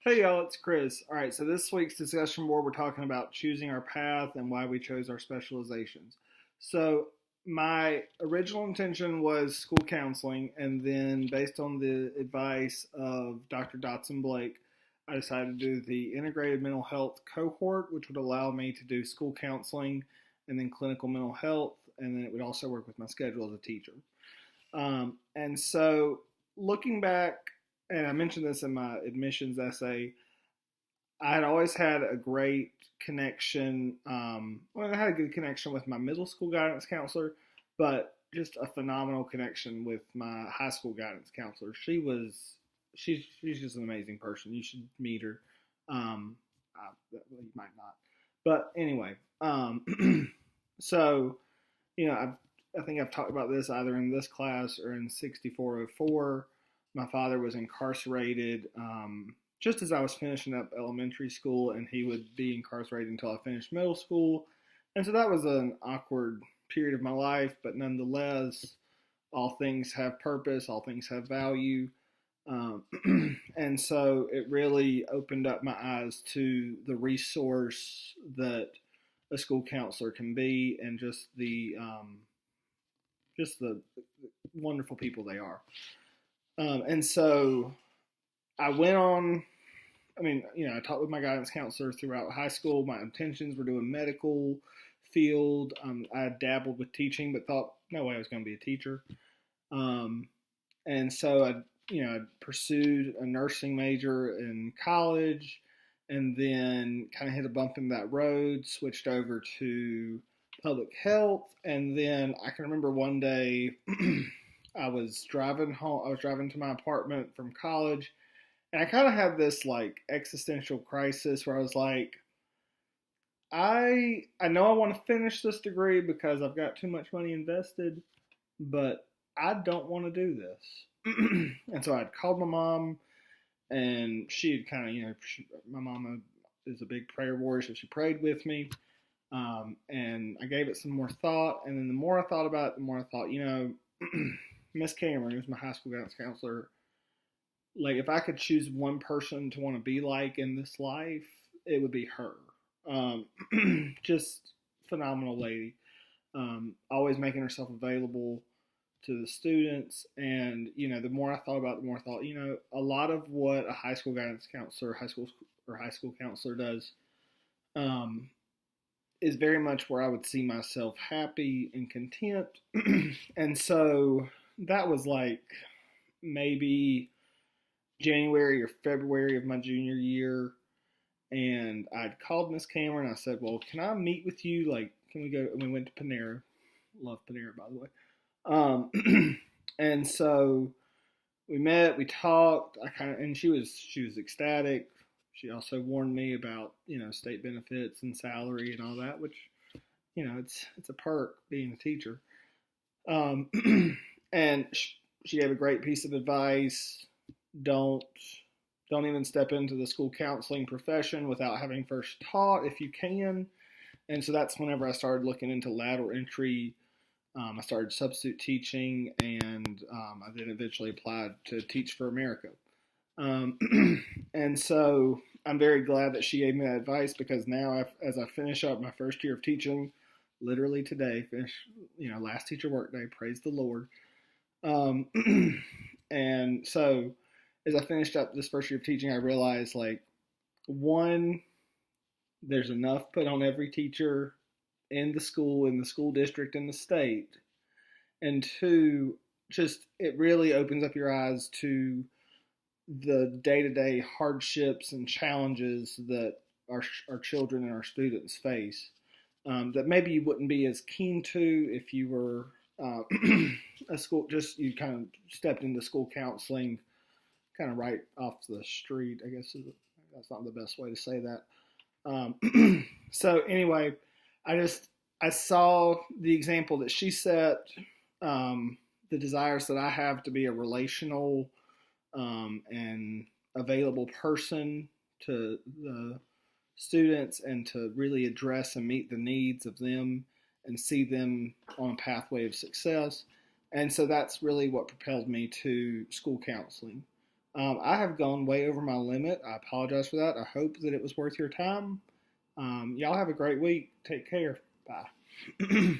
Hey y'all, it's Chris. All right, so this week's discussion board, we're talking about choosing our path and why we chose our specializations. So, my original intention was school counseling, and then based on the advice of Dr. Dotson Blake, I decided to do the integrated mental health cohort, which would allow me to do school counseling and then clinical mental health, and then it would also work with my schedule as a teacher. And so, looking back, and I mentioned this in my admissions essay, I had always had a great connection. I had a good connection with my middle school guidance counselor, but just a phenomenal connection with my high school guidance counselor. She's just an amazing person. You should meet her. You might not, but anyway. So I think I've talked about this either in this class or in 6404. My father was incarcerated just as I was finishing up elementary school, and he would be incarcerated until I finished middle school. And so that was an awkward period of my life, but nonetheless, all things have purpose, all things have value. Um, and so it really opened up my eyes to the resource that a school counselor can be, and just the wonderful people they are. And so I went on. I talked with my guidance counselor throughout high school. My intentions were doing medical field. I dabbled with teaching, but thought no way I was going to be a teacher. And so I pursued a nursing major in college, and then kind of hit a bump in that road. Switched over to public health, and then I can remember one day I was driving home. I was driving to my apartment from college, and I kind of had this like existential crisis where I was like, I know I want to finish this degree because I've got too much money invested, but I don't want to do this. And so I'd called my mom, and she had kind of, my mama is a big prayer warrior, so she prayed with me. And I gave it some more thought, and then the more I thought about it, the more I thought, Miss Cameron, who's my high school guidance counselor, like if I could choose one person to want to be like in this life, it would be her. Just phenomenal lady. Always making herself available to the students, and the more I thought about it, the more I thought, a lot of what a high school guidance counselor, high school counselor does, is very much where I would see myself happy and content. And so that was like maybe January or February of my junior year. And I'd called Miss Cameron. I said, well, can I meet with you? Like, can we go? And we went to Panera. Love Panera, by the way. And so we met, we talked. And she was ecstatic. She also warned me about, state benefits and salary and all that, which, it's a perk being a teacher. And she gave a great piece of advice. Don't even step into the school counseling profession without having first taught if you can. And so that's whenever I started looking into lateral entry. I started substitute teaching, and I then eventually applied to Teach for America. And so I'm very glad that she gave me that advice, because now as I finish up my first year of teaching, literally today, last teacher work day, praise the Lord. And so as I finished up this first year of teaching, I realized, like, one, there's enough put on every teacher in the school district, in the state. And two, just it really opens up your eyes to the day-to-day hardships and challenges that our children and our students face, that maybe you wouldn't be as keen to if you were you kind of stepped into school counseling kind of right off the street, I guess. That's not the best way to say that. So anyway, I saw the example that she set, the desires that I have to be a relational and available person to the students, and to really address and meet the needs of them and see them on a pathway of success. And so that's really what propelled me to school counseling. I have gone way over my limit. I apologize for that. I hope that it was worth your time. Y'all have a great week. Take care. Bye.